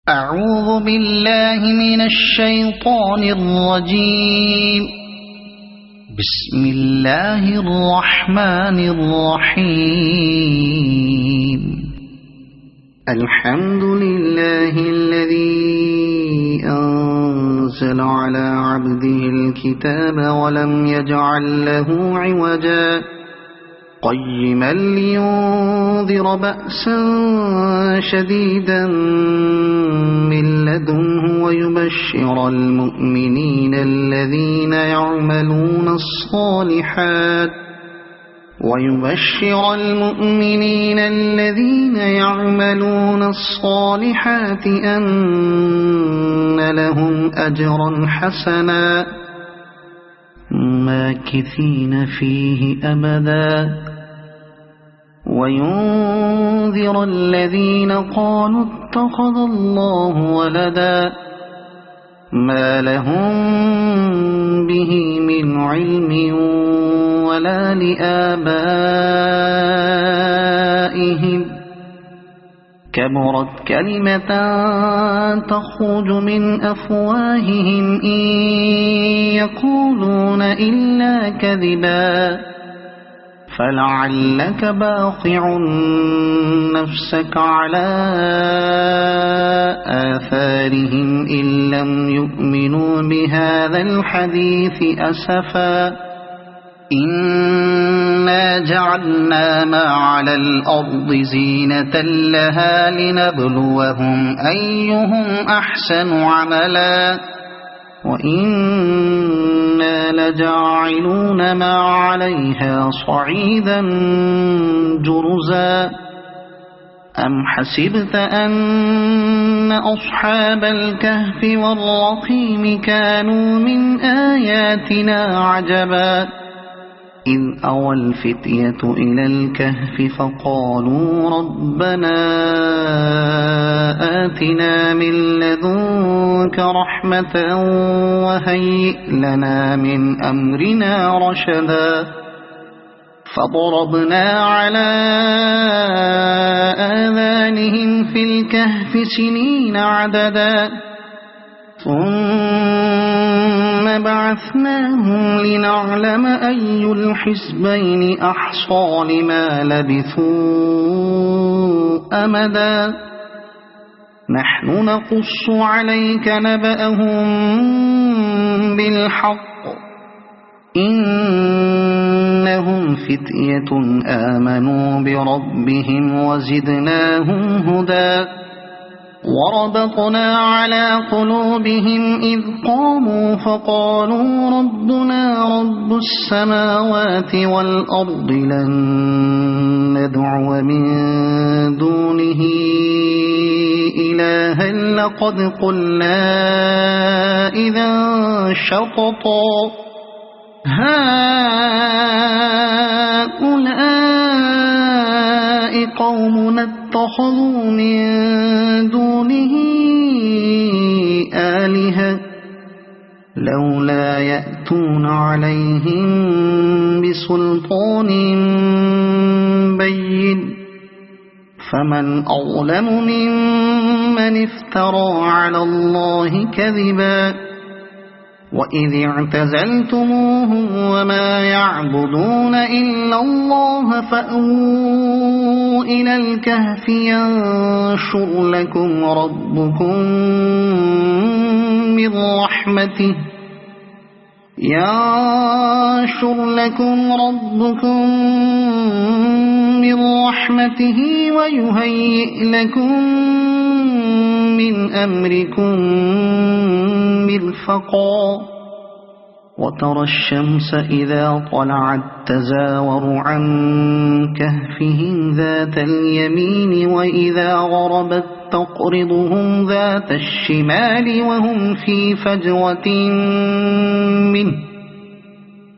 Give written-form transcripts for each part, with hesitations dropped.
أعوذ بالله من الشيطان الرجيم. بسم الله الرحمن الرحيم. الحمد لله الذي أنزل على عبده الكتاب ولم يجعل له عوجا قيما لينذر بأسا شديدا من لدنه ويبشر المؤمنين الذين يعملون الصالحات أن لهم أجرا حسنا ماكثين فيه أبدا وينذر الذين قالوا اتخذ الله ولدا ما لهم به من علم ولا لآبائهم كبرت كلمة تخرج من أفواههم إن يقولون إلا كذبا فلعلك باخع نفسك على آثارهم إن لم يؤمنوا بهذا الحديث أسفا إنا جعلنا ما على الأرض زينة لها لنبلوهم أيهم أحسن عملا وإنا لجاعلون ما عليها صعيدا جرزا أم حسبت أن أصحاب الكهف والرقيم كانوا من آياتنا عجبا إذ أوى الفتية إلى الكهف فقالوا ربنا آتنا من لدنك رحمة وهيئ لنا من أمرنا رشدا فضربنا على آذانهم في الكهف سنين عددا ثم بعثناهم لنعلم أي الحزبين أحصى لما لبثوا أمدا نحن نقص عليك نبأهم بالحق إنهم فتية آمنوا بربهم وزدناهم هدى وربطنا على قلوبهم إذ قاموا فقالوا ربنا رب السماوات والأرض لن ندعو من دونه إلها لقد قلنا إذا شططا هؤلاء قومنا اتخذوا من دونه آلهة لولا يأتون عليهم بسلطان بين فمن أظلم ممن افترى على الله كذبا وإذ اعتزلتموهم وما يعبدون إلا الله فأووا إلى الكهف ينشر لكم ربكم من رحمته ويهيئ لكم من أمركم مرفقا وترى الشمس إذا طلعت تزاور عن كهفهم ذات اليمين وإذا غربت تقرضهم ذات الشمال وهم في فجوة منه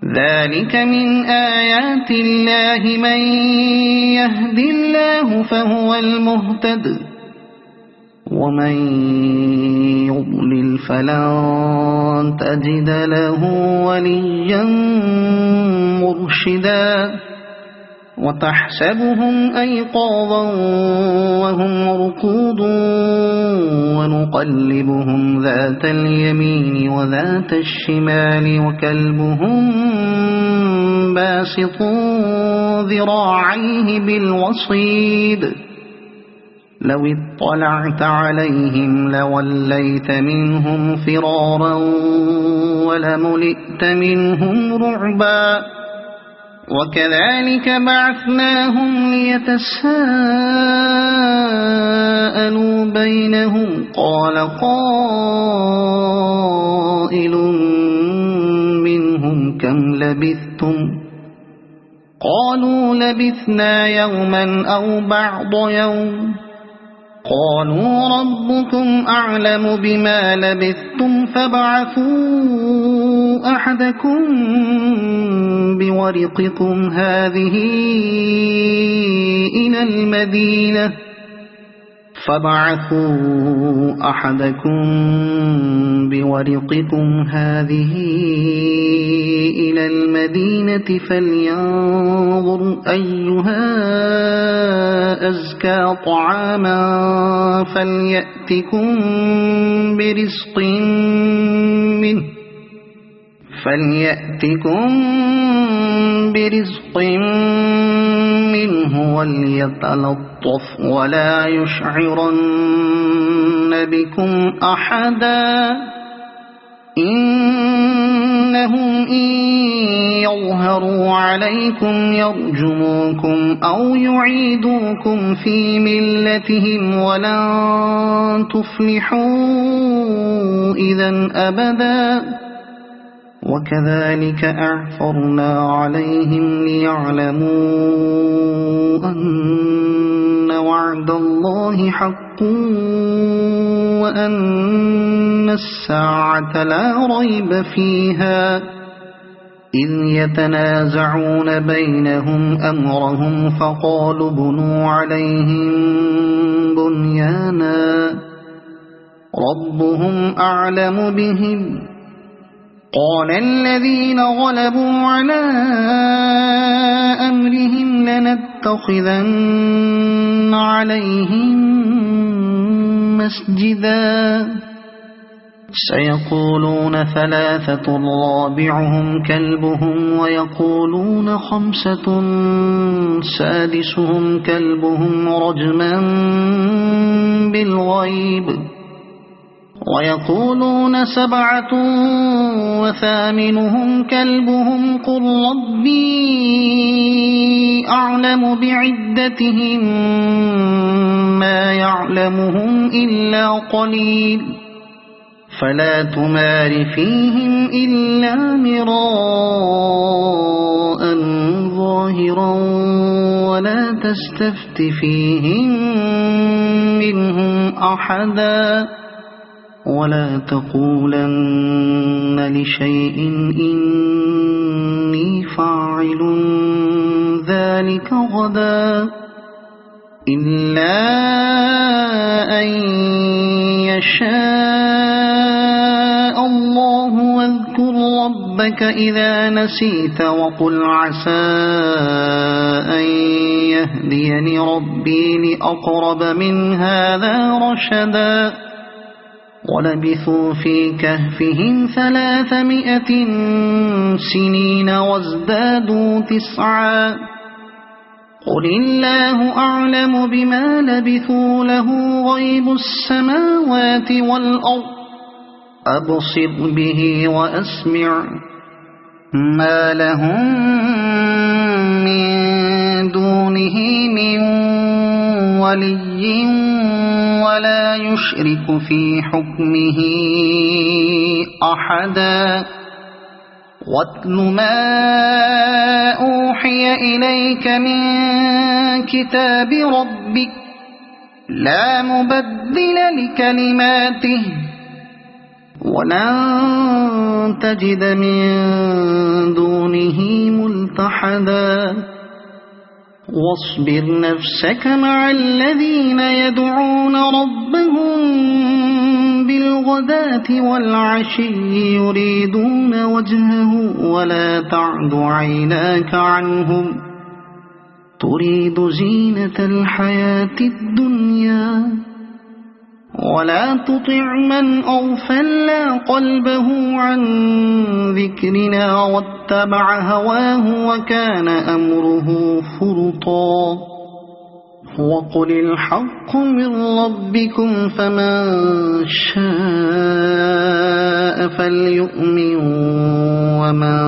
ذلك من آيات الله من يهد الله فهو المهتد ومن يضلل فلن تجد له وليا مرشدا وتحسبهم أيقاظا وهم رقود ونقلبهم ذات اليمين وذات الشمال وكلبهم باسط ذراعيه بالوصيد لو اطلعت عليهم لوليت منهم فرارا ولملئت منهم رعبا وكذلك بعثناهم ليتساءلوا بينهم قال قائل منهم كم لبثتم قالوا لبثنا يوما أو بعض يوم قالوا ربكم أعلم بما لبثتم فابعثوا أحدكم بورقكم هذه إلى المدينة فلينظر أيها أزكى طعاما فليأتكم برزق منه وليتلطف ولا يشعرن بكم أحدا إنهم إن يظهروا عليكم يرجموكم أو يعيدوكم في ملتهم ولن تفلحوا إذا أبدا وكذلك أعثرنا عليهم ليعلموا أن وعد الله حق وأن الساعة لا ريب فيها إذ يتنازعون بينهم أمرهم فقالوا بنوا عليهم بنيانا ربهم أعلم بهم قال الذين غلبوا على أمرهم لنتخذن عليهم مسجدا سيقولون ثلاثة رابعهم كلبهم ويقولون خمسة سادسهم كلبهم رجما بالغيب ويقولون سبعة وثامنهم كلبهم قل ربي أعلم بعدتهم ما يعلمهم إلا قليل فلا تمار فيهم إلا مراء ظاهرا ولا تستفت فيهم منهم أحدا ولا تقولن لشيء إني فاعل ذلك غدا إلا أن يشاء الله واذكر ربك إذا نسيت وقل عسى أن يهديني ربي لأقرب من هذا رشدا ولبثوا في كهفهم 300 سنين وازدادوا 9 قل الله أعلم بما لبثوا له غيب السماوات والأرض أبصر به وأسمع ما لهم من دونه من ولي ولا يشرك في حكمه أحدا واتل ما أوحي إليك من كتاب ربك لا مبدل لكلماته ولن تجد من دونه ملتحدا واصبر نفسك مع الذين يدعون ربهم بالغداة والعشي يريدون وجهه ولا تعد عيناك عنهم تريد زينة الحياة الدنيا ولا تطع من أغفلنا قلبه عن ذكرنا واتبع هواه وكان أمره فرطا وقل الحق من ربكم فمن شاء فليؤمن ومن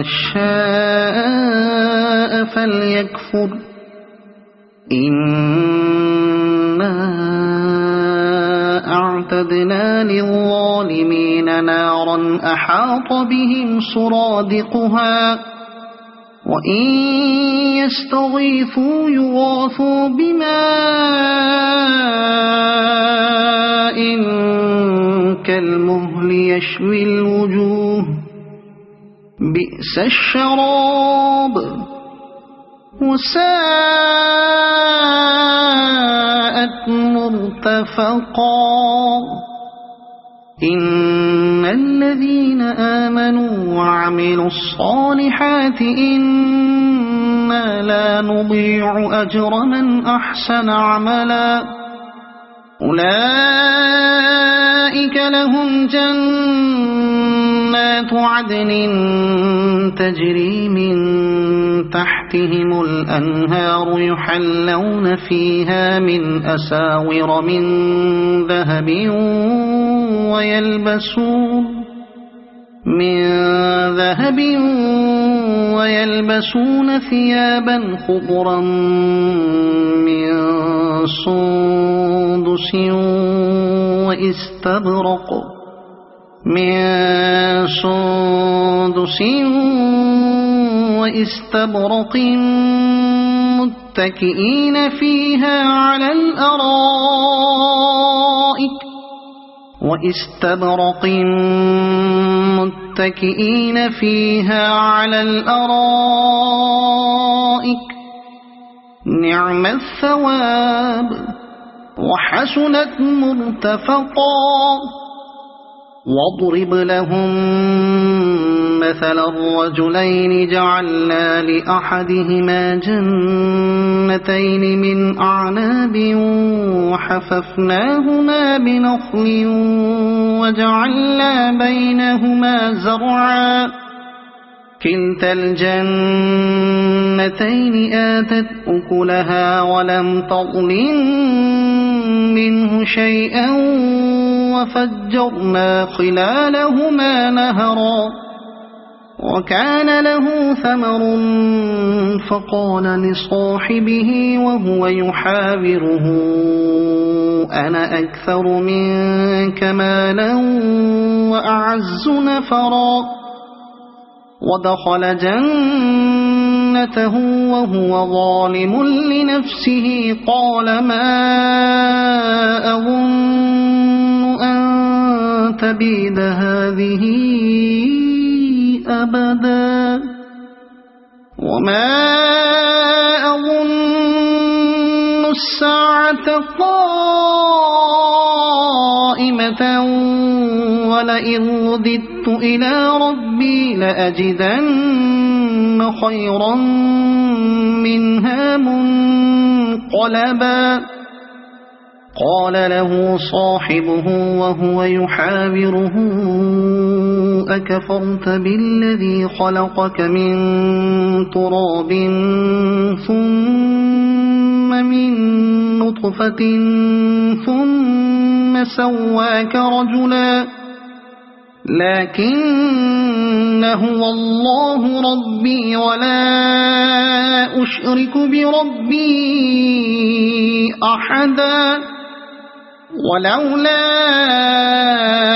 شاء فليكفر إنا أعتدنا للظالمين نارا أحاط بهم سرادقها وإن يستغيثوا يغاثوا بماء كالمهل يشوي الوجوه بئس الشراب وساءت مرتفقا إن الذين آمنوا وعملوا الصالحات إنا لا نضيع أجر من أحسن عملا أولئك لهم جنات عدن تجري من تحتهم الأنهار يحلون فيها من أساور من ذهب ويلبسون ثيابا خضرا من سندس واستبرق متكئين فيها على الأرائك نعم الثواب وحسنت مرتفقا واضرب لهم مثل الرجلين جعلنا لأحدهما جنتين من أعناب وحففناهما بنخل وجعلنا بينهما زرعا كلتا الجنتين آتت أكلها ولم تظلم منه شيئا وفجرنا خلالهما نهرا وكان له ثمر فقال لصاحبه وهو يحاوره أنا أكثر منك مالا وأعز نفرا ودخل جنته وهو ظالم لنفسه قال ما أظن أن تبيد هذه أبدا وما أظن الساعة قائمة ولئن رددت إلى ربي لأجدن خيرا منها منقلبا قال له صاحبه وهو يحاوره أكفرت بالذي خلقك من تراب ثم من نطفة ثم سواك رجلا لكن هو الله ربي ولا أشرك بربي أحدا ولولا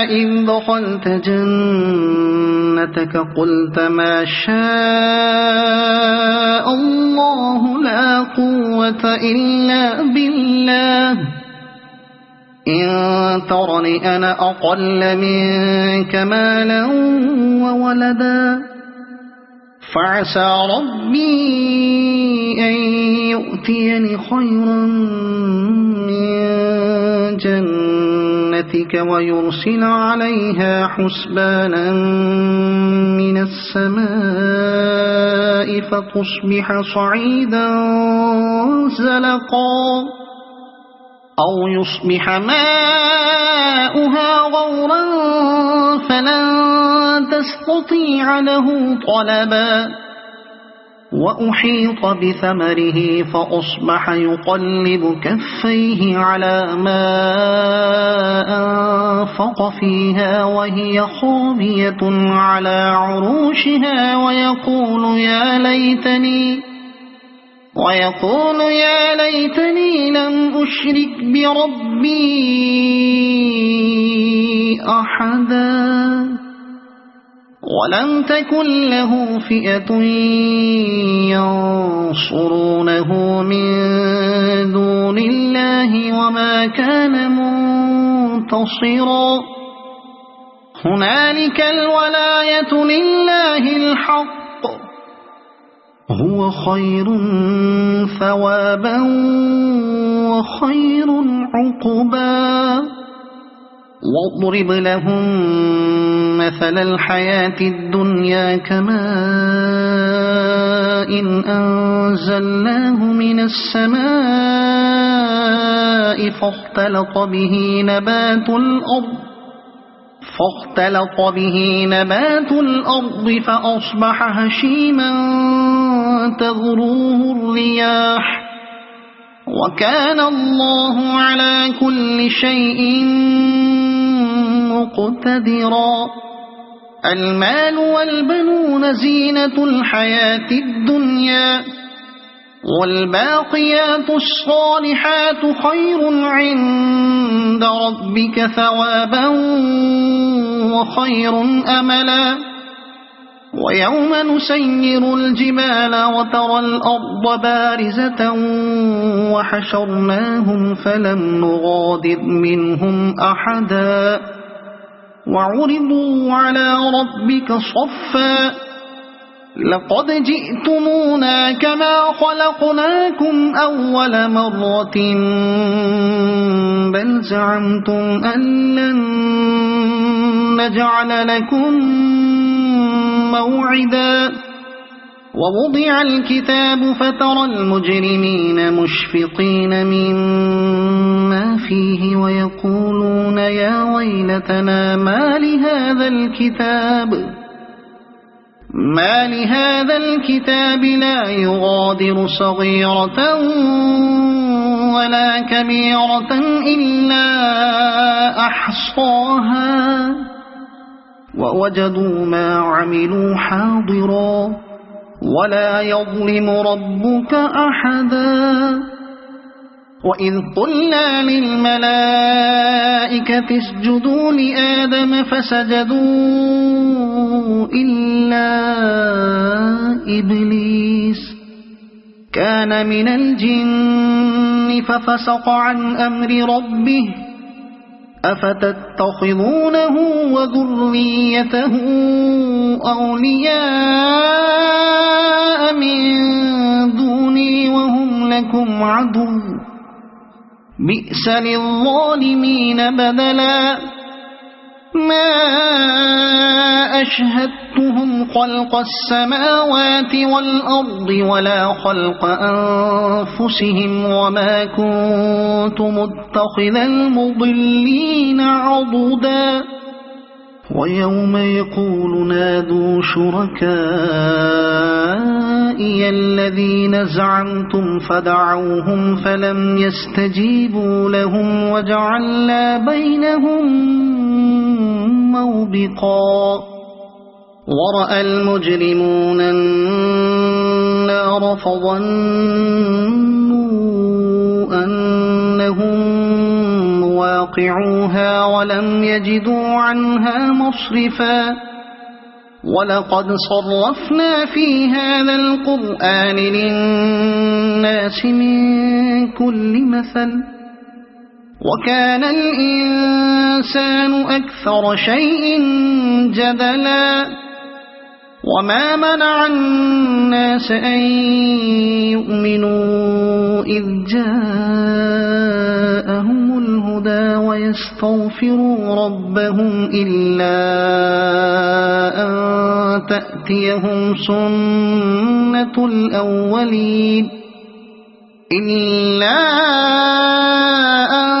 إذ دخلت جنتك قلت ما شاء الله لا قوة إلا بالله إن ترني أنا أقل منك مالا وولدا فعسى ربي أن يؤتيني خيرا من جنتك ويرسل عليها حسبانا من السماء فتصبح صعيدا زلقا أو يصبح ماؤها غورا فلن تستطيع له طلبا وأحيط بثمره فأصبح يقلب كفيه على ما أنفق فيها وهي خاوية على عروشها ويقول يا ليتني لم أشرك بربي أحدا ولم تكن له فئة ينصرونه من دون الله وما كان منتصرا هنالك الولاية لله الحق هو خير ثوابا وخير عقبا واضرب لهم مثل الحياة الدنيا كماء أنزلناه من السماء فاختلط به نبات الأرض فأصبح هشيما تذروه الرياح وكان الله على كل شيء مقتدرا المال والبنون زينة الحياة الدنيا والباقيات الصالحات خير عند ربك ثوابا وخير أملا ويوم نسير الجبال وترى الأرض بارزة وحشرناهم فلم نغادر منهم أحدا وعرضوا على ربك صفا لقد جئتمونا كما خلقناكم أول مرة بل زعمتم أن لن نجعل لكم موعدا ووضع الكتاب فترى المجرمين مشفقين مما فيه ويقولون يا ويلتنا ما لهذا الكتاب لا يغادر صغيرة ولا كبيرة إلا أحصاها ووجدوا ما عملوا حاضرا ولا يظلم ربك أحدا وإذ قلنا للملائكة اسجدوا لآدم فسجدوا إلا إبليس كان من الجن ففسق عن أمر ربه أفتتخذونه وذريته أولياء من دوني وهم لكم عدو بئس للظالمين بدلا ما أشهدتهم خلق السماوات والأرض ولا خلق أنفسهم وما كنت متخذ المضلين عضدا ويوم يقول نادوا شركائي الذين زعمتم فدعوهم فلم يستجيبوا لهم وجعلنا بينهم موبقا ورأى المجرمون النار فظنوا أنهم مواقعوها ولم يجدوا عنها مصرفا ولقد صرفنا في هذا القرآن للناس من كل مثل وكان الإنسان أكثر شيء جدلا وما منع الناس أن يؤمنوا إذ جاءهم الهدى ويستغفروا ربهم إلا أن تأتيهم سنة الأولين إلا أن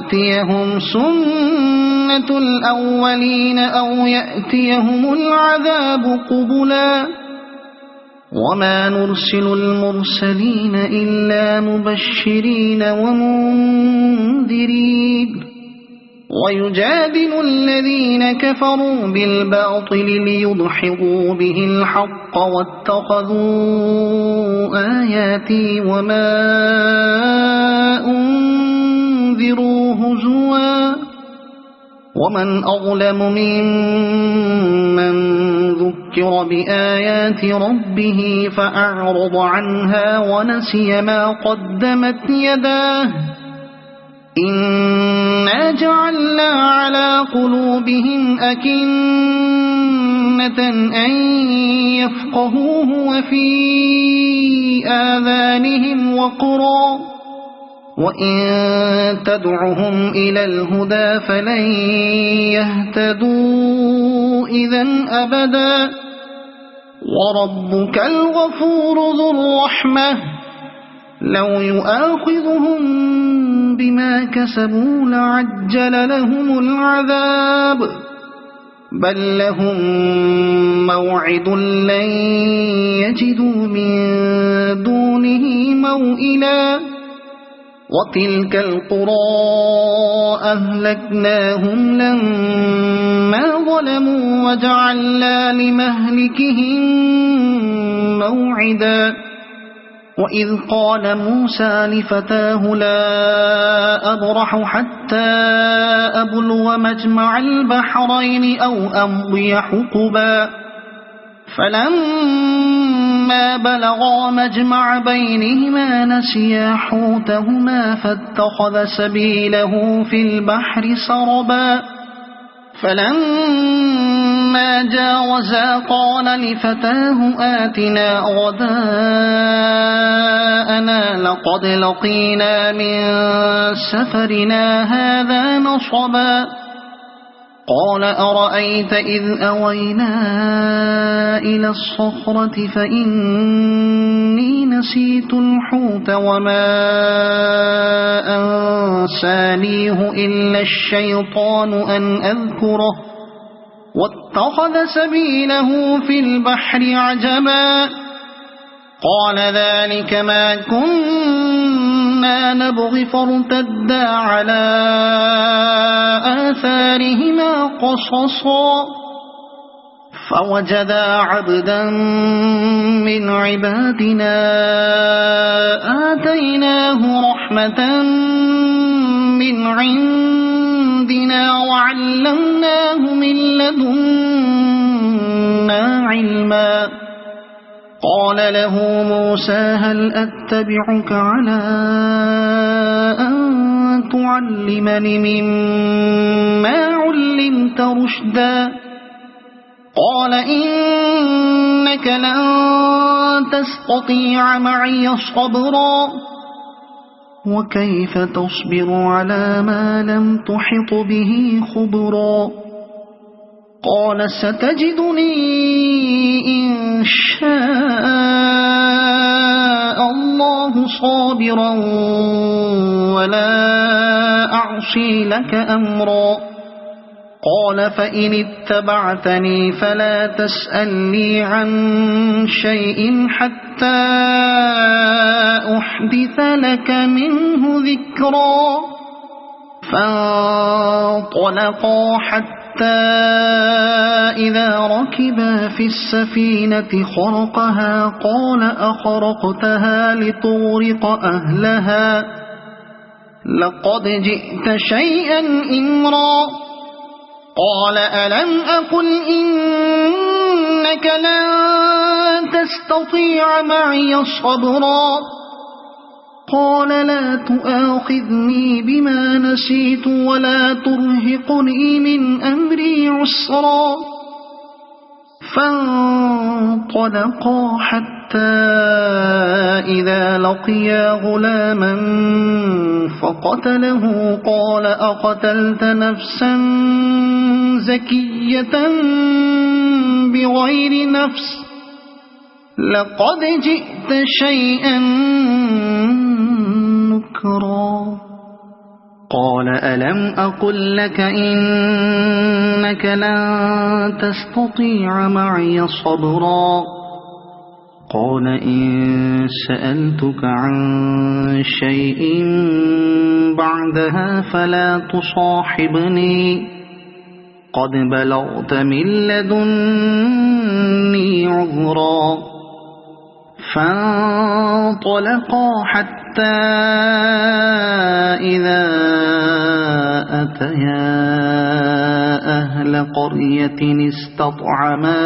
تأتيهم سنة الأولين أو يأتيهم العذاب قبلا وما نرسل المرسلين إلا مبشرين ومنذرين ويجادل الذين كفروا بالباطل ليدحضوا به الحق واتخذوا آياتي وما أنذروا هزوا ومن أظلم ممن ذكر بآيات ربه فأعرض عنها ونسي ما قدمت يداه إنا جعلنا على قلوبهم أكنة أن يفقهوه وفي آذانهم وقرا وإن تدعهم إلى الهدى فلن يهتدوا إذن أبدا وربك الغفور ذو الرحمة لو يؤاخذهم بما كسبوا لعجل لهم العذاب بل لهم موعد لن يجدوا من دونه موئلا وتلك القرى أهلكناهم لما ظلموا وجعلنا لمهلكهم موعدا وإذ قال موسى لفتاه لا أبرح حتى أبلغ مجمع البحرين أو أمضي حقبا فلما بلغا مجمع بينهما نسيا حوتهما فاتخذ سبيله في البحر سربا فلما جاوزا قال لفتاه آتنا غداءنا لقد لقينا من سفرنا هذا نصبا قال أرأيت إذ أوينا إلى الصخرة فإني نسيت الحوت وما أنسانيه إلا الشيطان أن أذكره واتخذ سبيله في البحر عجبا قال ذلك ما كنا نبغي فارتدا على آثارهما قصصا فوجدا عبدا من عبادنا آتيناه رحمة من عندنا وعلمناه من لدنا علما قال له موسى هل أتبعك على أن تعلمني مما علمت رشدا قال إنك لن تستطيع معي صبرا وكيف تصبر على ما لم تحط به خبرا قال ستجدني إن شاء الله صابرا ولا أعصي لك أمرا قال فإن اتبعتني فلا تسألني عن شيء حتى أحدث لك منه ذكرا فانطلقا حتى إذا ركبا في السفينة خرقها قال أخرقتها لتغرق أهلها لقد جئت شيئا إمرا قال ألم أقل إنك لن تستطيع معي صبرا قال لا تؤاخذني بما نسيت ولا ترهقني من أمري عسرا فانطلقا حتى إذا لقيا غلاما فقتله قال أقتلت نفسا زكية بغير نفس لقد جئت شيئا نكرا قال ألم أقل لك إنك لن تستطيع معي صبرا قال إن سألتك عن شيء بعدها فلا تصاحبني قد بلغت من لدني عذرا فانطلقا حتى إذا أتيا أهل قرية استطعما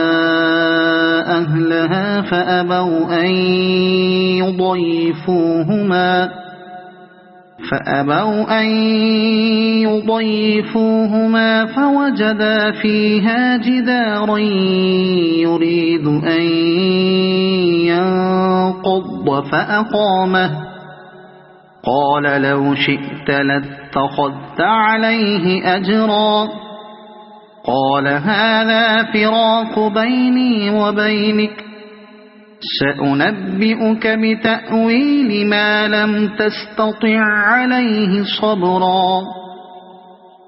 أهلها فأبوا أن يضيفوهما فوجدا فيها جدارا يريد أن ينقض فأقامه قال لو شئت لاتخذت عليه أجرا قال هذا فراق بيني وبينك سأنبئك بتأويل ما لم تستطع عليه صبرا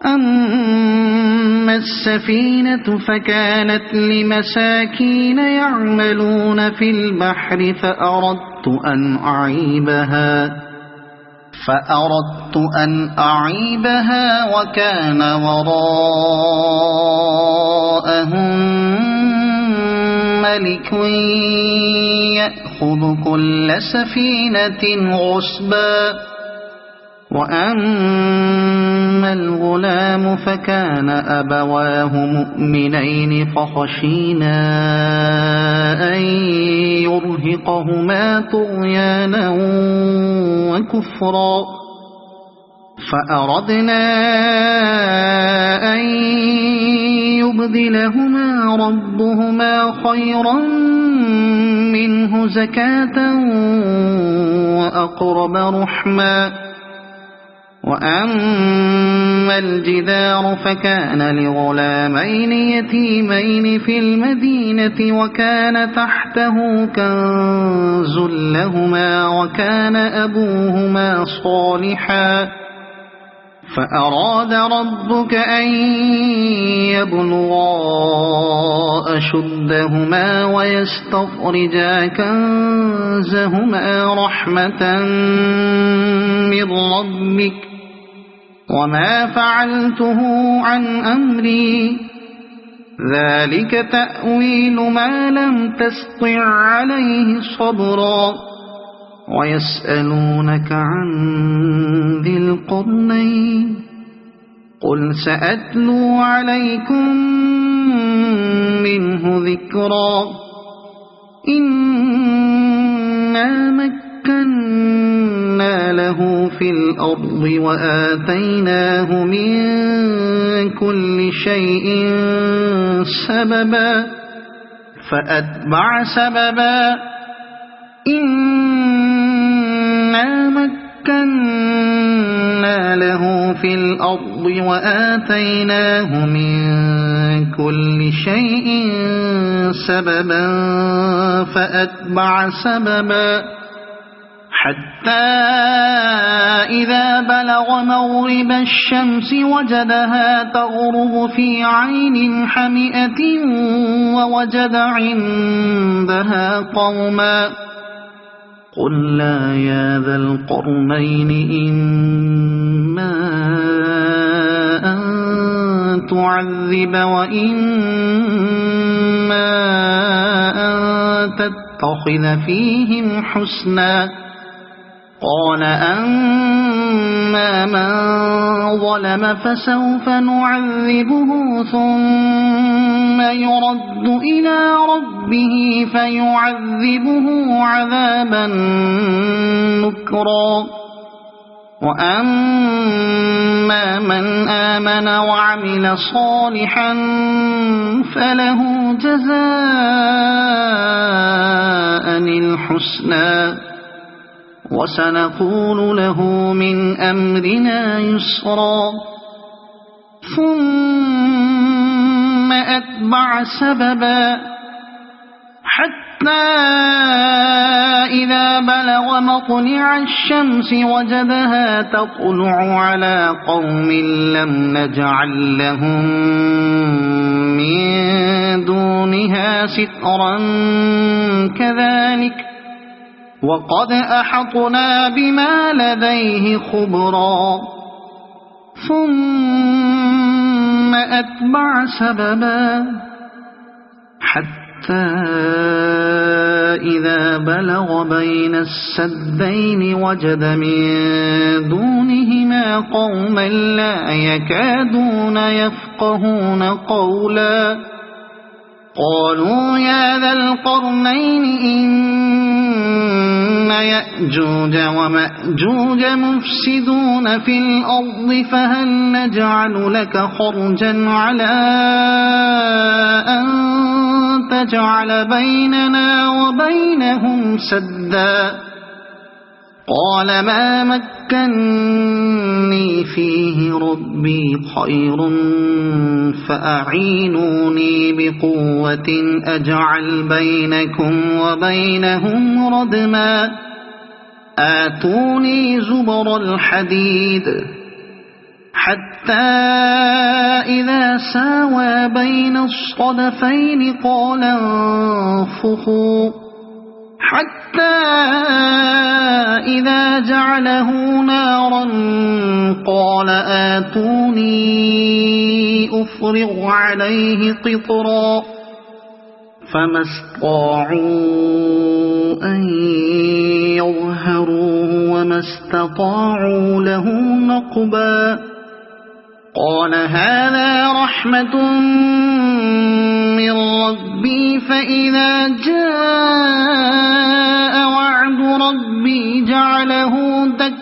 أما السفينة فكانت لمساكين يعملون في البحر فأردت أن أعيبها وكان وراءهم ملك يأخذ كل سفينة غصبا وأما الغلام فكان أبواه مؤمنين فخشينا أن يرهقهما طغيانا وكفرا فأردنا أن يبدلهما ربهما خيرا منه زكاة وأقرب رحما وأما الجدار فكان لغلامين يتيمين في المدينة وكان تحته كنز لهما وكان أبوهما صالحا فأراد ربك أن يبلغا أشدهما ويستخرجا كنزهما رحمة من ربك وما فعلته عن أمري ذلك تأويل ما لم تستطع عليه صبرا ويسألونك عن ذي القرنين قل سأتلو عليكم منه ذكرا إنا مكنا له في الأرض وآتيناه من كل شيء سببا فأتبع سببا إنا مكنا له في الأرض وآتيناه من كل شيء سببا فأتبع سببا حتى إذا بلغ مغرب الشمس وجدها تغرب في عين حمئة ووجد عندها قوما قلنا يا ذا القرنين إما أن تعذب وإما أن تتخذ فيهم حسنا قال أما من ظلم فسوف نعذبه ثم يرد إلى ربه فيعذبه عذابا نكرا وأما من آمن وعمل صالحا فله جزاء الحسنى وسنقول له من أمرنا يسرا ثم أتبع سببا حتى إذا بلغ مطلع الشمس وجدها تطلع على قوم لم نجعل لهم من دونها سترا كذلك وقد أحطنا بما لديه خبرا ثم أتبع سببا حتى إذا بلغ بين السدين وجد من دونهما قوما لا يكادون يفقهون قولا قالوا يا ذا القرنين إن يأجوج ومأجوج مفسدون في الأرض فهل نجعل لك خرجا على أن تجعل بيننا وبينهم سدا قال ما مكني فيه ربي خير فأعينوني بقوة أجعل بينكم وبينهم ردما آتوني زبر الحديد حتى إذا ساوى بين الصدفين قال انفخوا حتى إذا جعله نارا قال آتوني أفرغ عليه قطرا فما استطاعوا أن يظهروه وما استطاعوا له نقبا قال هذا رحمة من ربي فإذا جاء وعد ربي جعله دكاء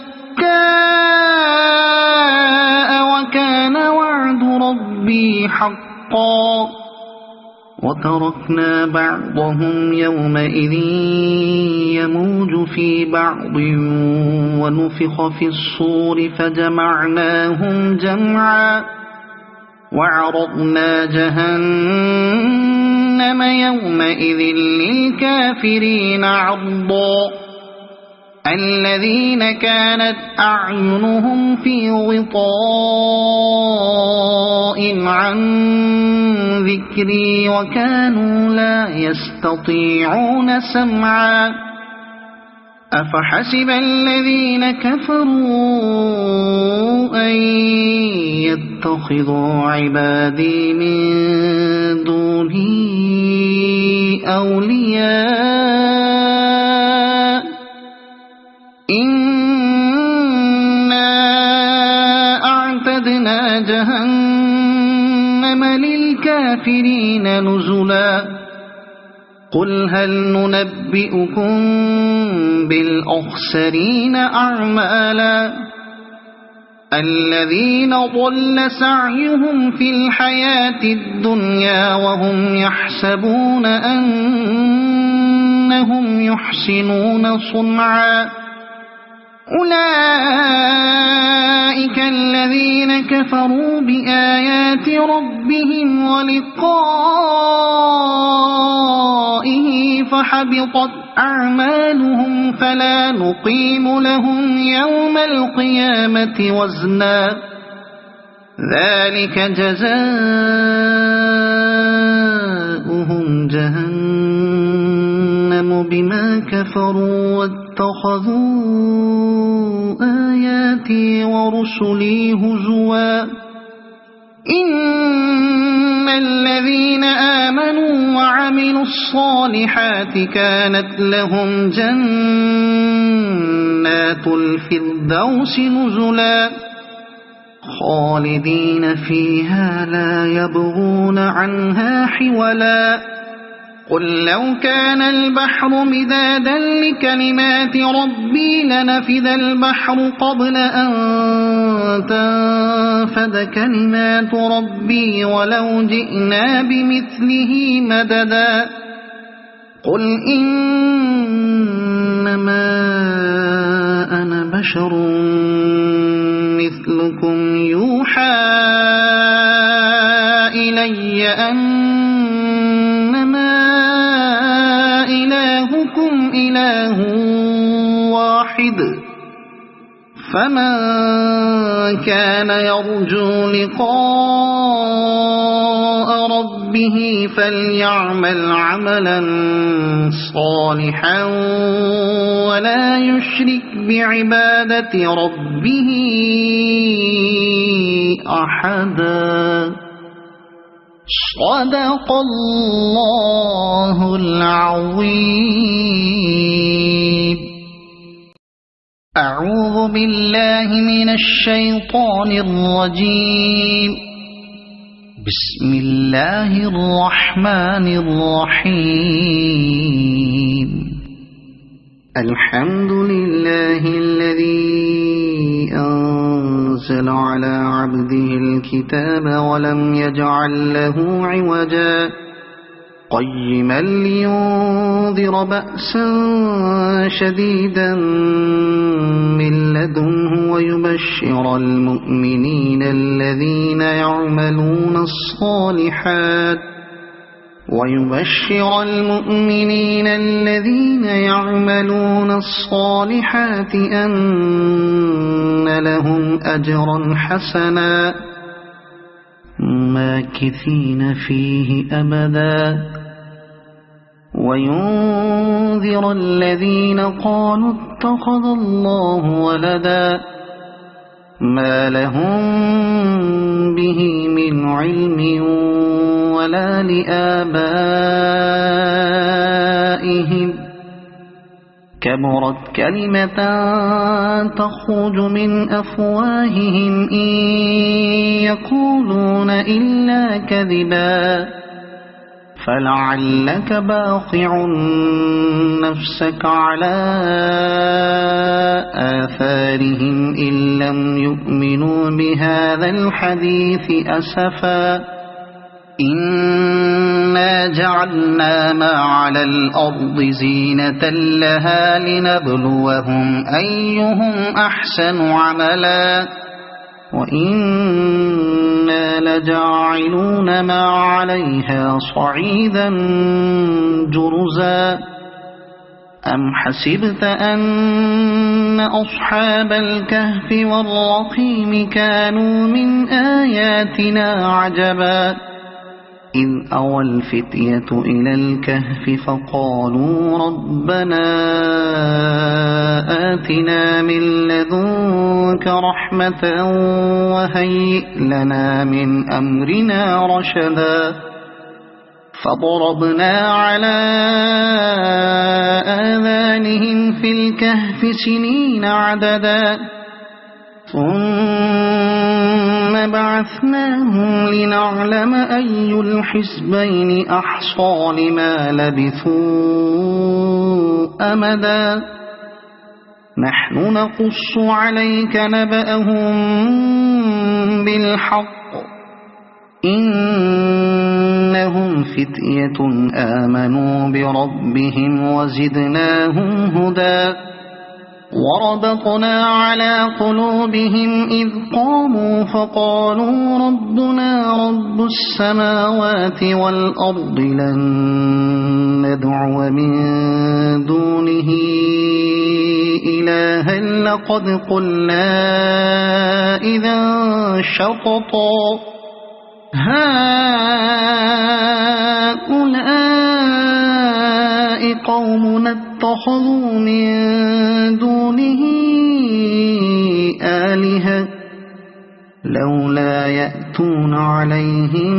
وكان وعد ربي حقا وتركنا بعضهم يومئذ يموج في بعض ونفخ في الصور فجمعناهم جمعا وعرضنا جهنم يومئذ للكافرين عرضا الذين كانت أعينهم في غطاء عن ذكري وكانوا لا يستطيعون سمعا أفحسب الذين كفروا أن يتخذوا عبادي من دوني أولياء إنا أعتدنا جهنم للكافرين نزلا قل هل ننبئكم بالأخسرين أعمالا الذين ضل سعيهم في الحياة الدنيا وهم يحسبون أنهم يحسنون صنعا أولئك الذين كفروا بآيات ربهم ولقائه فحبطت أعمالهم فلا نقيم لهم يوم القيامة وزنا ذلك جزاؤهم جهنم بما كفروا واتخذوا آياتي ورسلي هزوا إن الذين آمنوا وعملوا الصالحات كانت لهم جنات الفردوس نزلا خالدين فيها لا يبغون عنها حولا قل لو كان البحر مدادا لكلمات ربي لنفذ البحر قبل أن تنفد كلمات ربي ولو جئنا بمثله مددا قل إنما أنا بشر مثلكم يوحى إلي أنما واحد فمن كان يرجو لقاء ربه فليعمل عملا صالحا ولا يشرك بعبادة ربه أحدا. صدق الله العظيم. أعوذ بالله من الشيطان الرجيم. بسم الله الرحمن الرحيم. الحمد لله الذي أنزل على عبده الكتاب ولم يجعل له عوجا قيما لينذر بأسا شديدا من لدنه ويبشر المؤمنين الذين يعملون الصالحات أن لهم أجرا حسنا ماكثين فيه أبدا وينذر الذين قالوا اتخذ الله ولدا ما لهم به من علم ولا لآبائهم كبرت كلمة تخرج من أفواههم إن يقولون إلا كذبا فلعلك باخع نفسك على آثارهم إن لم يؤمنوا بهذا الحديث أسفا إنا جعلنا ما على الأرض زينة لها لنبلوهم أيهم أحسن عملا وإنا لجاعلون ما عليها صعيدا جرزا أم حسبت أن أصحاب الكهف والرقيم كانوا من آياتنا عجبا إذ أوى الفتية إلى الكهف فقالوا ربنا آتنا من لدنك رحمة وهيئ لنا من أمرنا رشدا فضربنا على آذانهم في الكهف سنين عددا ثم بعثناهم لنعلم أي الحزبين أحصى لما لبثوا أمدا نحن نقص عليك نبأهم بالحق إنهم فتية آمنوا بربهم وزدناهم هدى وربطنا على قلوبهم إذ قاموا فقالوا ربنا رب السماوات والأرض لن ندعو من دونه إلها لقد قلنا إذا شططا هؤلاء قومنا اتخذوا من دونه آلهة لولا يأتون عليهم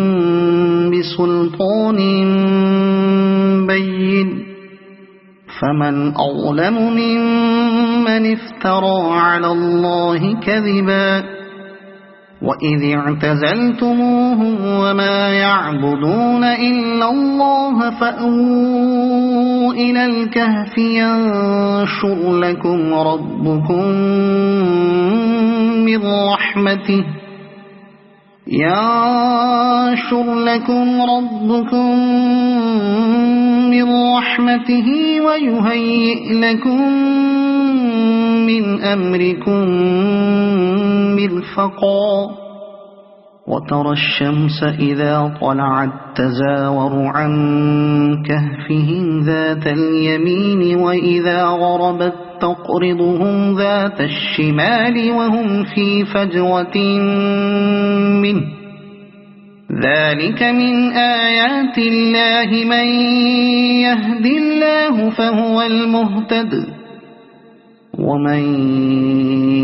بسلطان بين فمن أظلم ممن افترى على الله كذبا وإذ اعتزلتموهم وما يعبدون إلا الله فأووا إلى الكهف ينشر لكم ربكم من رحمته ويهيئ لكم من أمركم مرفقا وترى الشمس إذا طلعت تزاور عن كهفهم ذات اليمين وإذا غربت تقرضهم ذات الشمال وهم في فجوة منه ذلك من آيات الله من يهد الله فهو المهتد ومن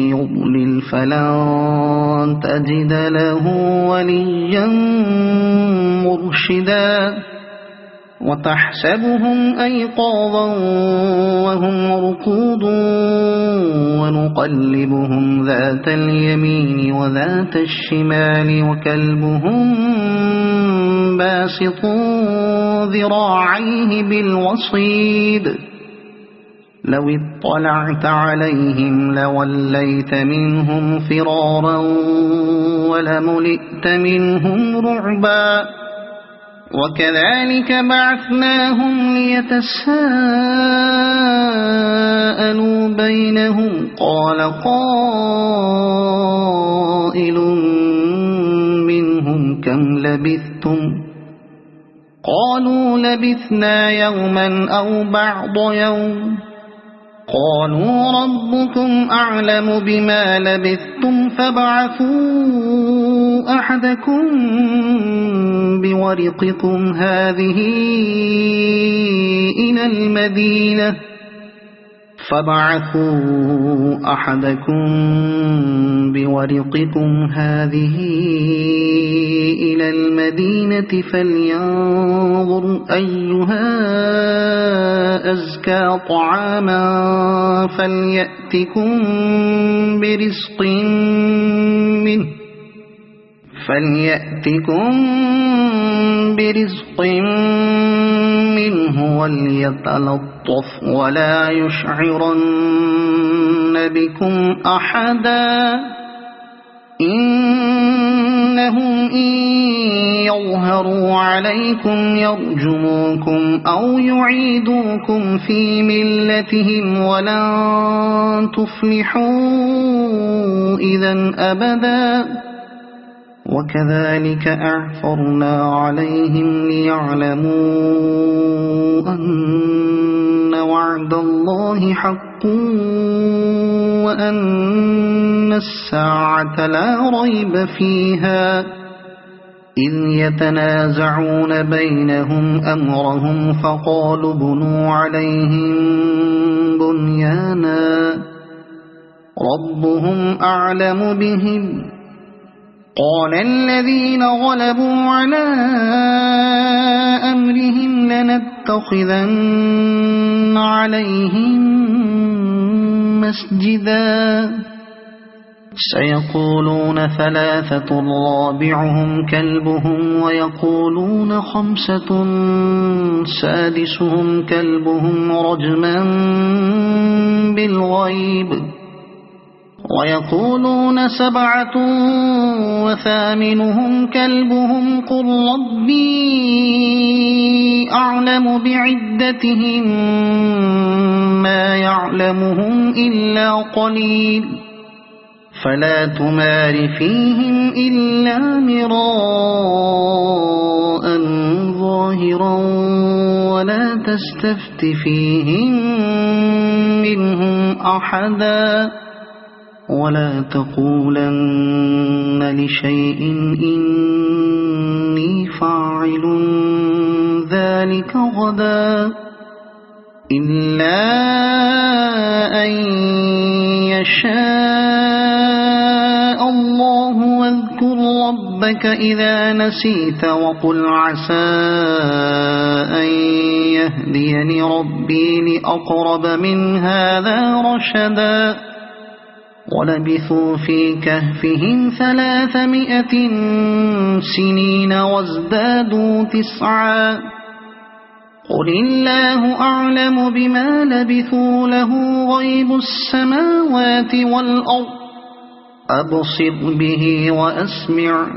يضلل فلن تجد له وليا مرشدا وتحسبهم أيقاظا وهم رقود ونقلبهم ذات اليمين وذات الشمال وكلبهم باسط ذراعيه بالوصيد لو اطلعت عليهم لوليت منهم فرارا ولملئت منهم رعبا وكذلك بعثناهم ليتساءلوا بينهم قال قائل منهم كم لبثتم قالوا لبثنا يوما أو بعض يوم قالوا ربكم أعلم بما لبثتم فابعثوا أحدكم بورقكم هذه إلى المدينة فلينظر أيها أزكى طعاما فليأتكم برزق منه وليتلطف ولا يشعرن بكم أحدا إنهم إن يظهروا عليكم يرجموكم أو يعيدوكم في ملتهم ولن تفلحوا إذا أبدا وكذلك أعثرنا عليهم ليعلموا أن وعد الله حق وأن الساعة لا ريب فيها إذ يتنازعون بينهم أمرهم فقالوا بنوا عليهم بنيانا ربهم أعلم بهم قال الذين غلبوا على أمرهم لنتخذن عليهم مسجدا سيقولون ثلاثة رابعهم كلبهم ويقولون خمسة سادسهم كلبهم رجما بالغيب ويقولون سبعة وثامنهم كلبهم قل ربي أعلم بعدتهم ما يعلمهم إلا قليل فلا تمار فيهم إلا مراء ظاهرا ولا تستفت فيهم منهم أحدا ولا تقولن لشيء إني فاعل ذلك غدا إلا أن يشاء الله واذكر ربك إذا نسيت وقل عسى أن يهديني ربي لأقرب من هذا رشدا ولبثوا في كهفهم 300 سنين وازدادوا 9 قل الله أعلم بما لبثوا له غيب السماوات والأرض أبصر به وأسمع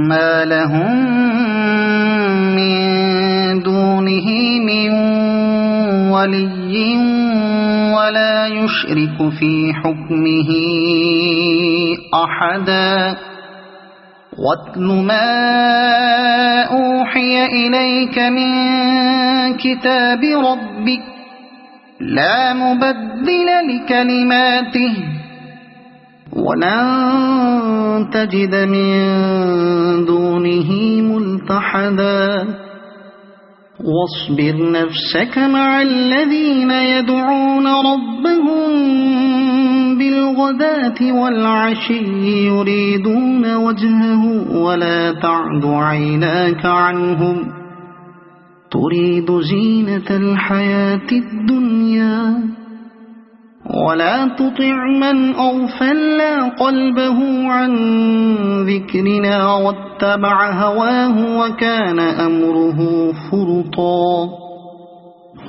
ما لهم من دونه من ولي ولا يشرك في حكمه أحدا واتل ما أوحي إليك من كتاب ربك لا مبدل لكلماته ولن تجد من دونه ملتحدا واصبر نفسك مع الذين يدعون ربهم بالغداة والعشي يريدون وجهه ولا تعد عيناك عنهم تريد زينة الحياة الدنيا ولا تطع من أغفلنا قلبه عن ذكرنا واتبع هواه وكان أمره فرطا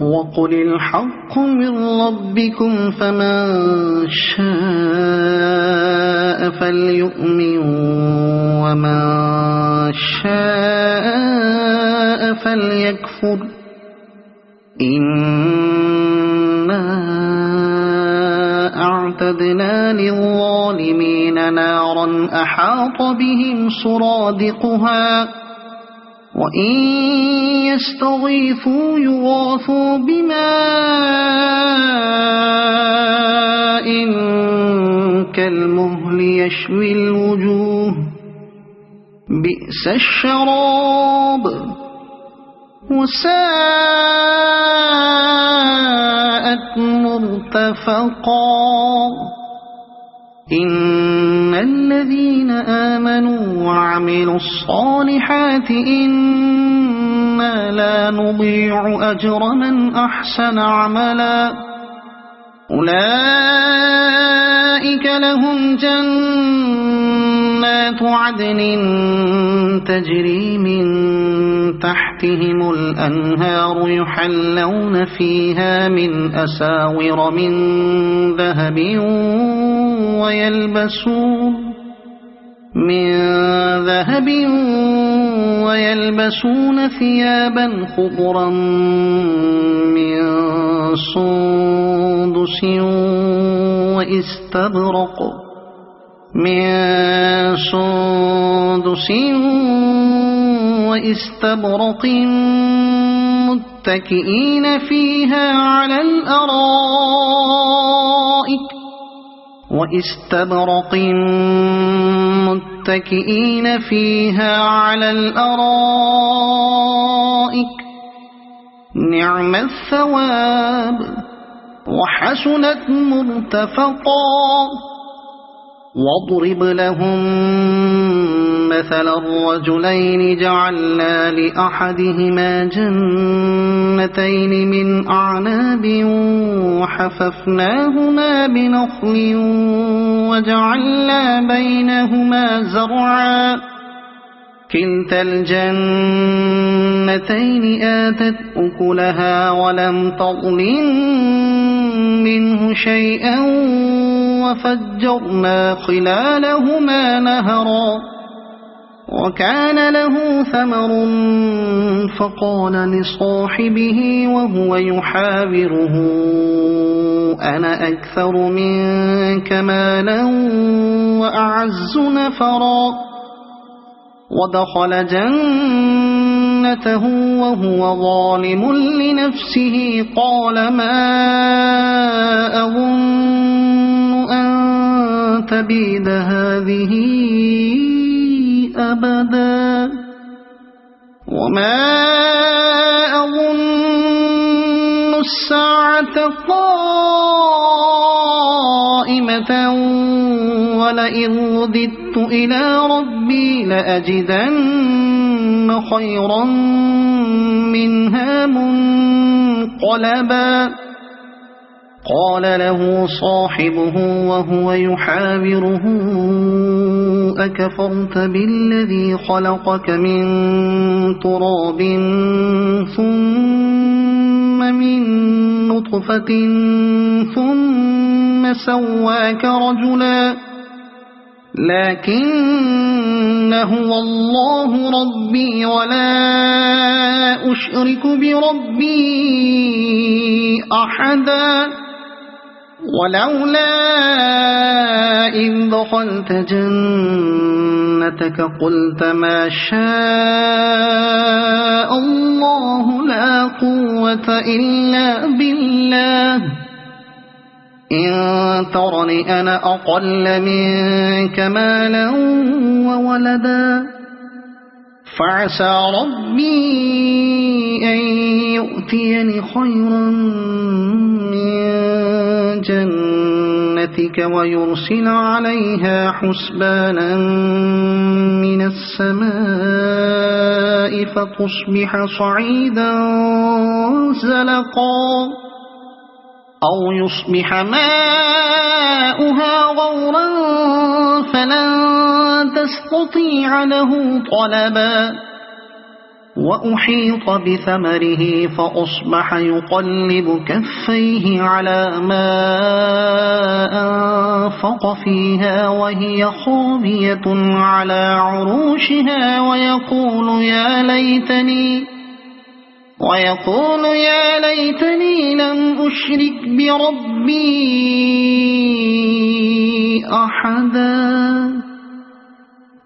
وقل الحق من ربكم فمن شاء فليؤمن ومن شاء فليكفر إنا أعتدنا للظالمين نارا أحاط بهم سرادقها وإن يستغيثوا يغاثوا بماء كالمهل يشوي الوجوه بئس الشراب وساءت مرتفقا إن الذين آمنوا وعملوا الصالحات إنا لا نضيع أجر من أحسن عملا أولئك لهم جنات عدن تجري من تحتهم الأنهار يحلون فيها من أساور من ذهب ويلبسون ثيابا خضرا من سندس واستبرق متكئين فيها على الأرائك نعم الثواب وحسنت مرتفقا واضرب لهم مثل الرجلين جعلنا لأحدهما جنتين من أعناب وحففناهما بنخل وجعلنا بينهما زرعا كلتا الجنتين آتت أكلها ولم تظلم منه شيئا وفجرنا خلالهما نهرا وكان له ثمر فقال لصاحبه وهو يحاوره أنا أكثر منك مالا وأعز نفرا ودخل جنته وهو ظالم لنفسه قال ما أظن أن تبيد هذه أبدا وما أظن الساعة قائمة ولئن رددت إلى ربي لأجدن خيرا منها منقلبا قال له صاحبه وهو يحاوره أكفرت بالذي خلقك من تراب ثم من نطفة ثم سواك رجلا لكن هو الله ربي ولا أشرك بربي أحدا ولولا إذ دخلت جنتك قلت ما شاء الله لا قوة إلا بالله إن ترني أنا أقل منك مالا وولدا فعسى ربي أن يؤتيني خيرا من جنتك ويرسل عليها حسبانا من السماء فتصبح صعيدا زلقا أو يصبح ماؤها غورا فلن تستطيع له طلبا وأحيط بثمره فأصبح يقلب كفيه على ما أنفق فيها وهي خاوية على عروشها ويقول يا ليتني لم أشرك بربي أحدا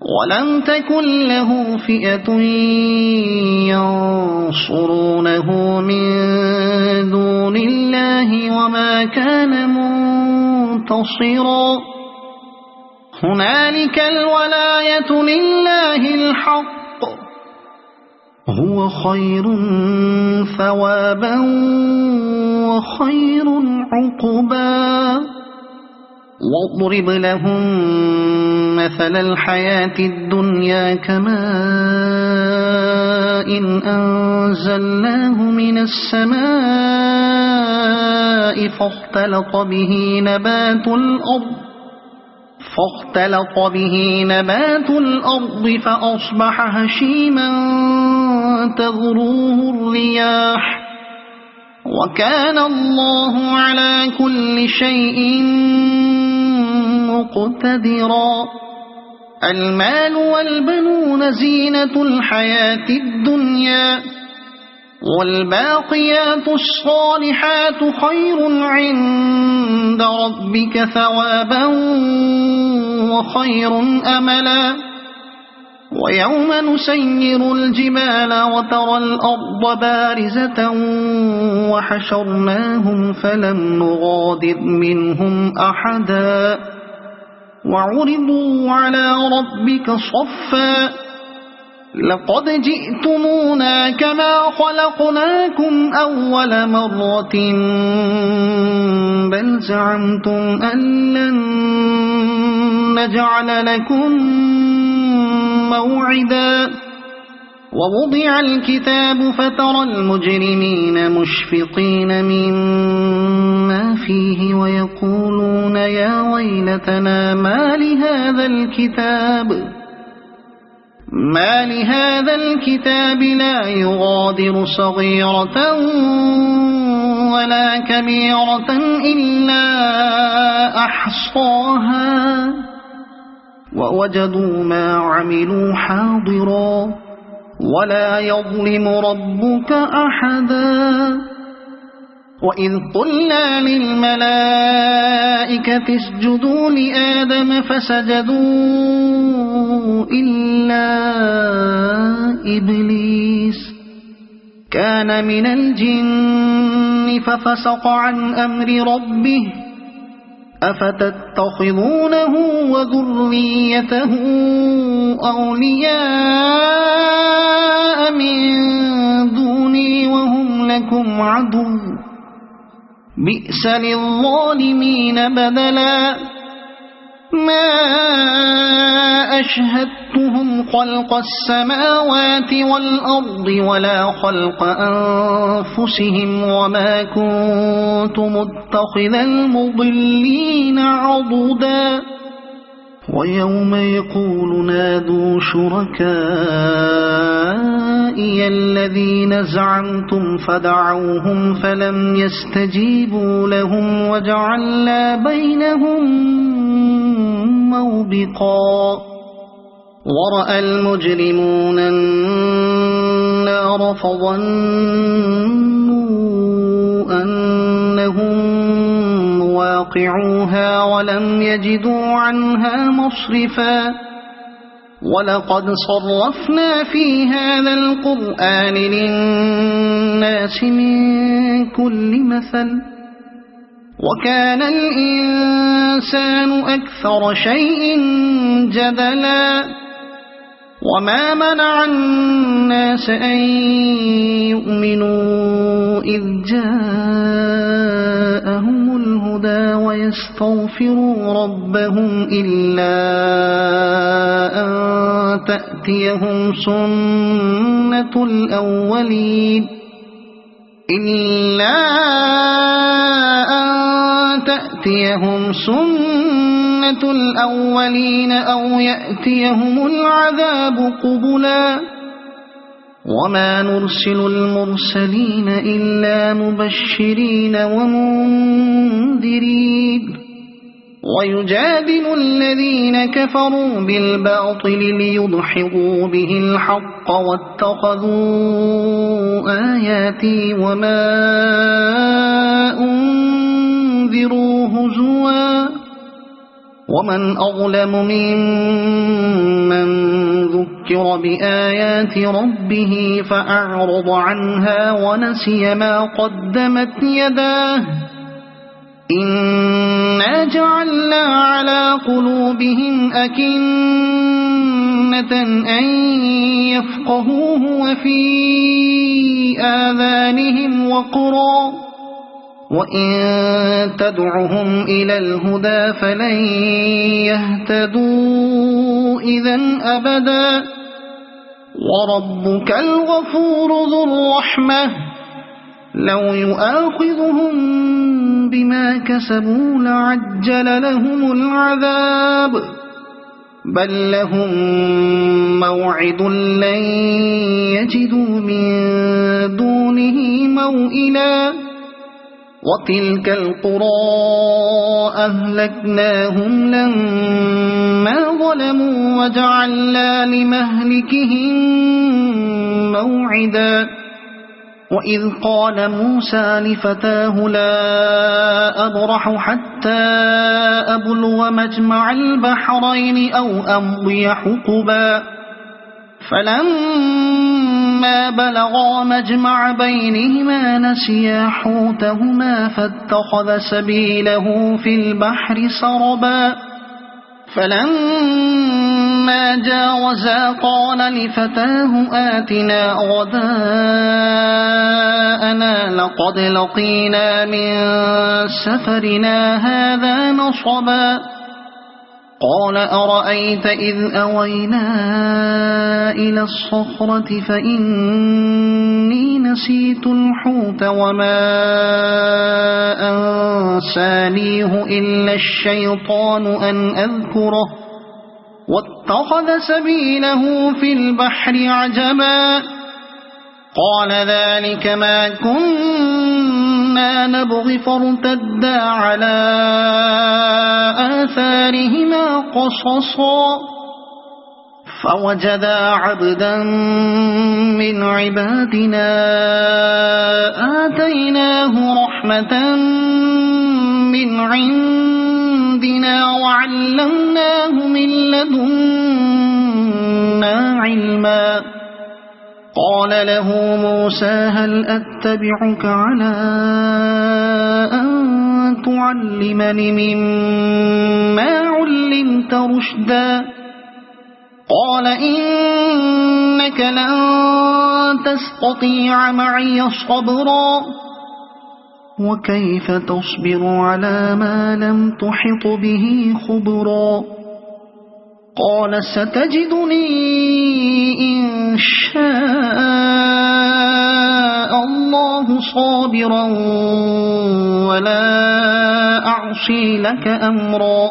ولم تكن له فئة ينصرونه من دون الله وما كان منتصرا هنالك الولاية لله الحق هو خير ثوابا وخير عقبا واضرب لهم مثل الحياة الدنيا كماء أنزلناه من السماء فاختلط به نبات الأرض فأصبح هشيما تذروه الرياح وكان الله على كل شيء مقتدرا المال والبنون زينة الحياة الدنيا والباقيات الصالحات خير عند ربك ثوابا وخير أملا ويوم نسير الجبال وترى الأرض بارزة وحشرناهم فلم نغادر منهم أحدا وعرضوا على ربك صفا لقد جئتمونا كما خلقناكم أول مرة بل زعمتم أن لن نجعل لكم موعدا ووضع الكتاب فترى المجرمين مشفقين مما فيه ويقولون يا ويلتنا ما لهذا الكتاب لا يغادر صغيرة ولا كبيرة إلا أحصاها ووجدوا ما عملوا حاضرا ولا يظلم ربك أحدا وإذ قلنا للملائكة اسجدوا لآدم فسجدوا إلا إبليس كان من الجن ففسق عن أمر ربه أفتتخذونه وذريته أولياء من دوني وهم لكم عدو بئس للظالمين بدلا ما أشهدتهم خلق السماوات والأرض ولا خلق أنفسهم وما كنت متخذ المضلين عضدا ويوم يقول نادوا شركائي الذين زعمتم فدعوهم فلم يستجيبوا لهم وجعلنا بينهم موبقا ورأى المجرمون النار فظنوا أنهم فواقعوها ولم يجدوا عنها مصرفا ولقد صرفنا في هذا القرآن للناس من كل مثل وكان الإنسان أكثر شيء جدلا وما منع الناس أن يؤمنوا إذ جاءهم الهدى ويستغفروا ربهم إلا أن تأتيهم سنة الأولين أو يأتيهم العذاب قبلا وما نرسل المرسلين إلا مبشرين ومنذرين ويجادل الذين كفروا بالباطل ليدحضوا به الحق واتخذوا آياتي وما أنذروا هزوا ومن أظلم ممن ذكر بآيات ربه فأعرض عنها ونسي ما قدمت يداه إنا جعلنا على قلوبهم أكنة أن يفقهوه وفي آذانهم وقرا وإن تدعهم إلى الهدى فلن يهتدوا إذا أبدا وربك الغفور ذو الرحمة لو يؤاخذهم بما كسبوا لعجل لهم العذاب بل لهم موعد لن يجدوا من دونه موئلا وتلك القرى أهلكناهم لما ظلموا وجعلنا لمهلكهم موعدا وإذ قال موسى لفتاه لا أبرح حتى أبلغ مجمع البحرين أو أمضي حقبا فلما بلغا مجمع بينهما نسيا حوتهما فاتخذ سبيله في البحر سربا فلما جاوزا قال لفتاه آتنا غداءنا لقد لقينا من سفرنا هذا نصبا قال أرأيت إذ أوينا إلى الصخرة فإني نسيت الحوت وما أنسانيه إلا الشيطان أن أذكره واتخذ سبيله في البحر عجبا قال ذلك ما كنا نبغي فارتدا على آثارهما قصصا فوجدا عبدا من عبادنا آتيناه رحمة من عندنا وعلمناه من لدنا علما قال له موسى هل أتبعك على أن تعلمني مما علمت رشدا قال إنك لن تستطيع معي صبرا وكيف تصبر على ما لم تحط به خبرا قال ستجدني إن شاء الله صابرا ولا أعصي لك أمرا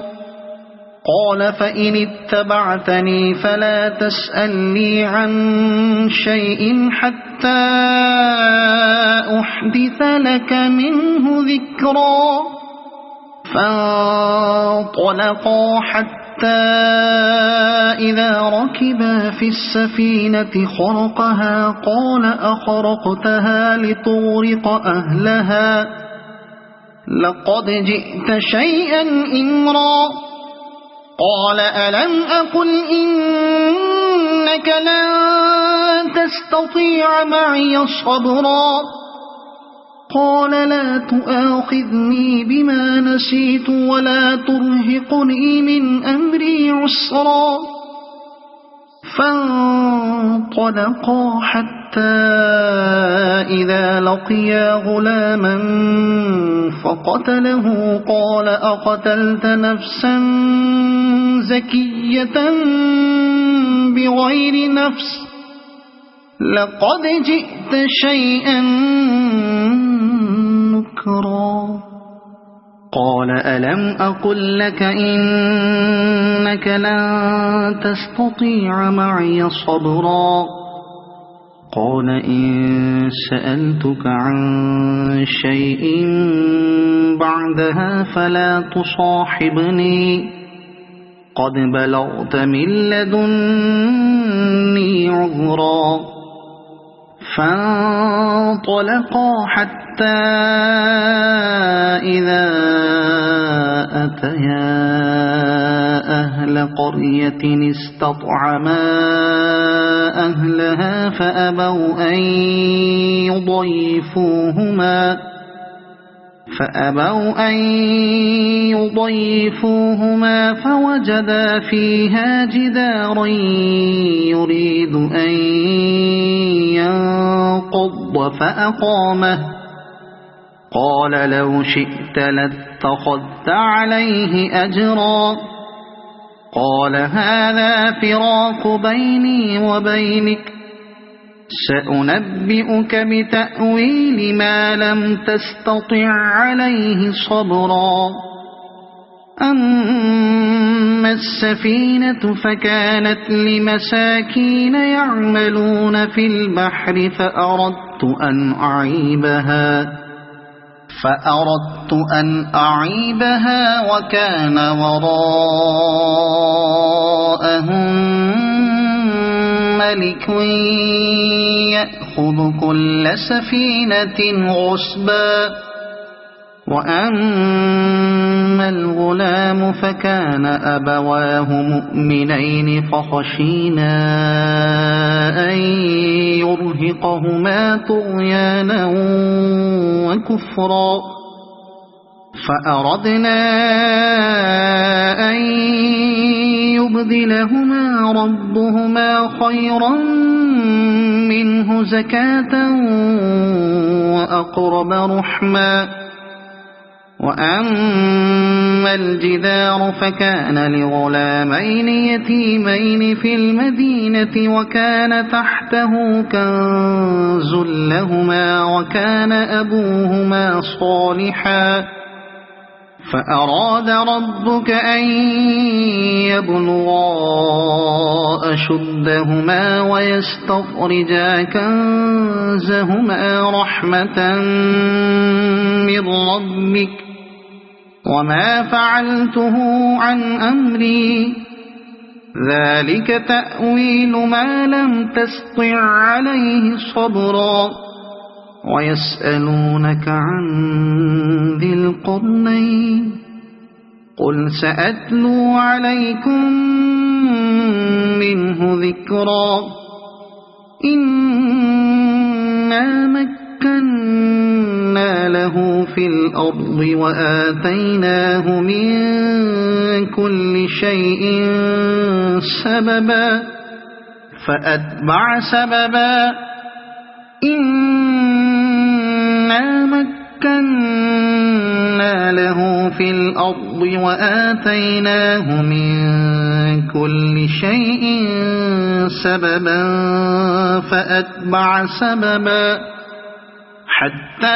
قال فإن اتبعتني فلا تسألني عن شيء حتى أحدث لك منه ذكرا فانطلقا حتى إذا ركبا في السفينة خرقها قال أخرقتها لتغرق أهلها لقد جئت شيئا إمرا قال ألم أقل إنك لن تستطيع معي صبرا قال لا تؤاخذني بما نسيت ولا ترهقني من أمري عسرا فانطلقا حتى إذا لقيا غلاما فقتله قال أقتلت نفسا زكية بغير نفس لقد جئت شيئا نكرا قال ألم أقل لك إنك لن تستطيع معي صبرا قال إن سألتك عن شيء بعدها فلا تصاحبني قد بلغت من لدني عذرا فانطلقا حتى إذا أتيا أهل قرية استطعما أهلها فأبوا أن يضيفوهما فوجدا فيها جدارا يريد أن ينقض فأقامه قال لو شئت لاتخذت عليه أجرا قال هذا فراق بيني وبينك سأنبئك بتأويل ما لم تستطع عليه صبرا أما السفينة فكانت لمساكين يعملون في البحر فأردت أن أعيبها وكان وراءهم ملك يأخذ كل سفينة غصبا وأما الغلام فكان أبواه مؤمنين فخشينا أن يرهقهما طغيانا وكفرا فأردنا أن يبدلهما ربهما خيرا منه زكاة وأقرب رحما وأما الجدار فكان لغلامين يتيمين في المدينة وكان تحته كنز لهما وكان أبوهما صالحا فأراد ربك أن يبلغا أشدهما ويستخرجا كنزهما رحمة من ربك وما فعلته عن أمري ذلك تأويل ما لم تستطع عليه صبرا ويسألونك عن ذي القرنين قل سأتلو عليكم منه ذكرا إنا مكنا له في الأرض وآتيناه من كل شيء سببا فأتبع سببا إنا مكنا له في الأرض وآتيناه من كل شيء سببا فأتبع سببا حتى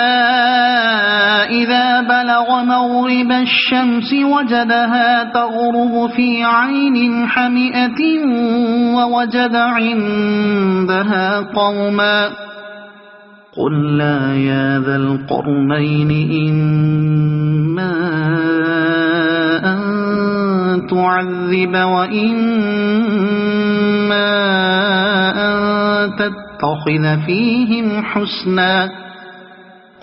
إذا بلغ مغرب الشمس وجدها تغرب في عين حمئة ووجد عندها قوما قلنا يا ذا القرنين إما أن تعذب وإما أن تتخذ فيهم حسنا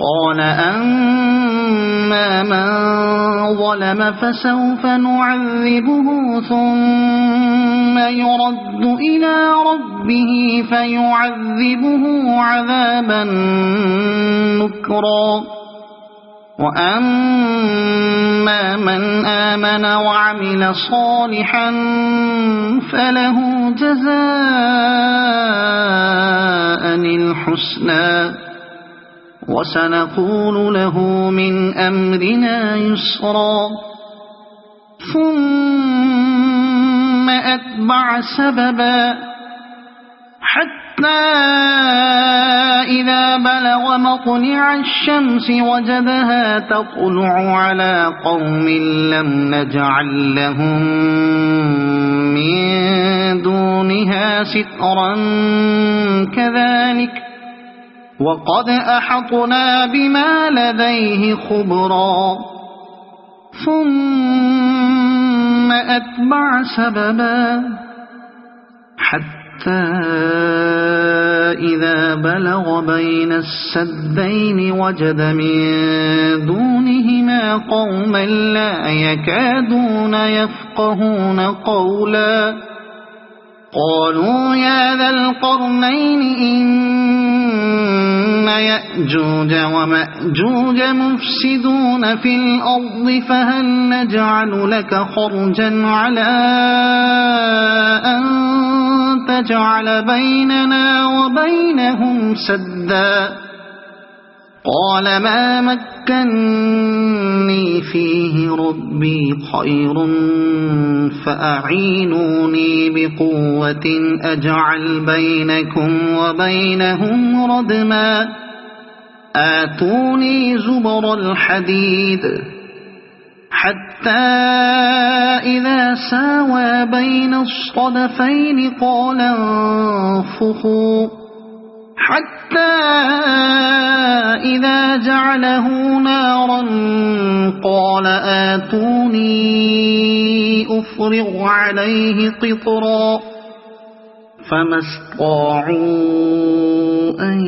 قال أما من ظلم فسوف نعذبه ثم يرد إلى ربه فيعذبه عذابا نكرا وأما من آمن وعمل صالحا فله جزاء الحسنى وسنقول له من أمرنا يسرا ثم أتبع سببا حتى إذا بلغ مطلع الشمس وجدها تطلع على قوم لم نجعل لهم من دونها سترا كذلك وقد أحطنا بما لديه خبرا ثم أتبع سببا حتى إذا بلغ بين السدين وجد من دونهما قوما لا يكادون يفقهون قولا قالوا يا ذا القرنين إن يأجوج ومأجوج مفسدون في الأرض فهل نجعل لك خرجا على أن تجعل بيننا وبينهم سدا قال ما مكني فيه ربي خير فأعينوني بقوة أجعل بينكم وبينهم ردما آتوني زبر الحديد حتى إذا ساوى بين الصدفين قال انفخوا حتى إذا جعله نارا قال آتوني أفرغ عليه قطرا فما استطاعوا أن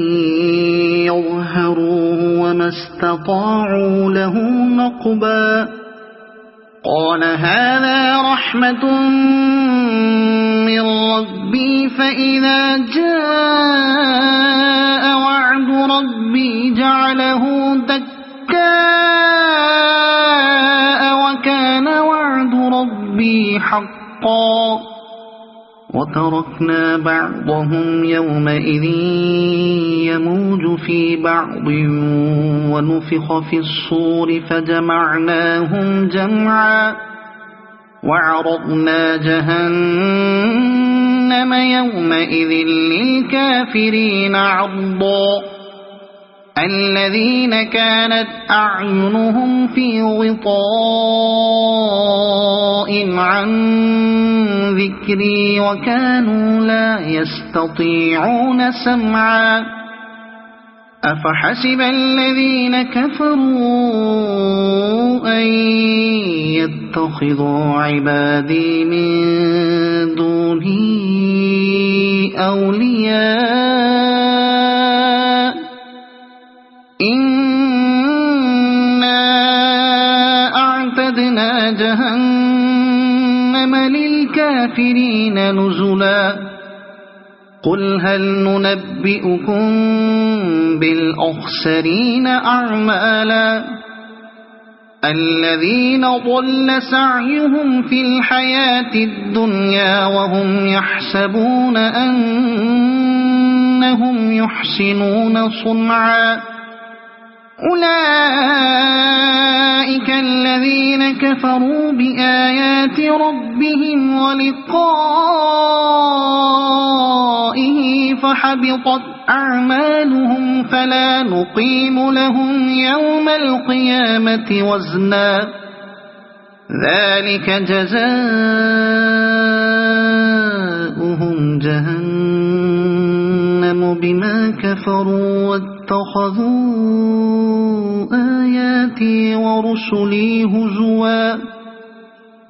يظهروه وما استطاعوا له نقبا قال هذا رحمة من ربي فإذا جاء وعد ربي جعله دكاء وكان وعد ربي حقا وتركنا بعضهم يومئذ يموج في بعض ونفخ في الصور فجمعناهم جمعا وعرضنا جهنم يومئذ للكافرين عرضا الذين كانت أعينهم في غطاء عن ذكري وكانوا لا يستطيعون سمعا أفحسب الذين كفروا أن يتخذوا عبادي من دوني أولياء إنا أعتدنا جهنم للكافرين نزلا قل هل ننبئكم بالأخسرين أعمالا الذين ضل سعيهم في الحياة الدنيا وهم يحسبون أنهم يحسنون صنعا أولئك الذين كفروا بآيات ربهم ولقائه فحبطت أعمالهم فلا نقيم لهم يوم القيامة وزنا ذلك جزاؤهم جهنم بما كفروا واتخذوا آياتي ورسلي هزوا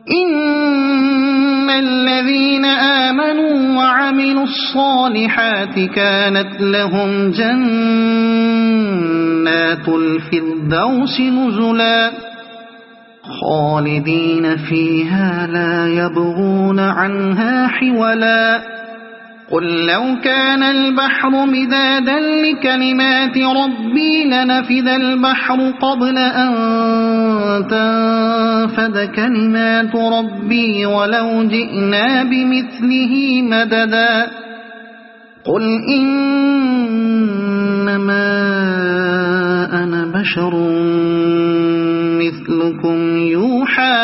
إن الذين آمنوا وعملوا الصالحات كانت لهم جنات جنات الفردوس نزلا خالدين فيها لا يبغون عنها حولا قل لو كان البحر مدادا لكلمات ربي لنفذ البحر قبل أن تنفد كلمات ربي ولو جئنا بمثله مددا قل إنما أنا بشر مثلكم يوحى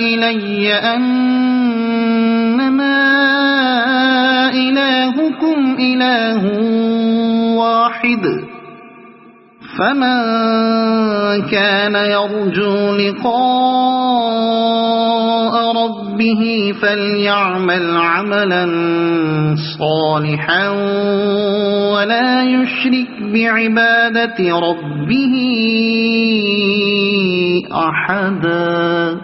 إلي أنما إلهكم إله واحد فمن كان يرجو لقاء ربه فليعمل عملا صالحا ولا يشرك بعبادة ربه أحدا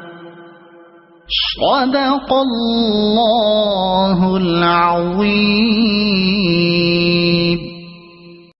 صدق الله العظيم.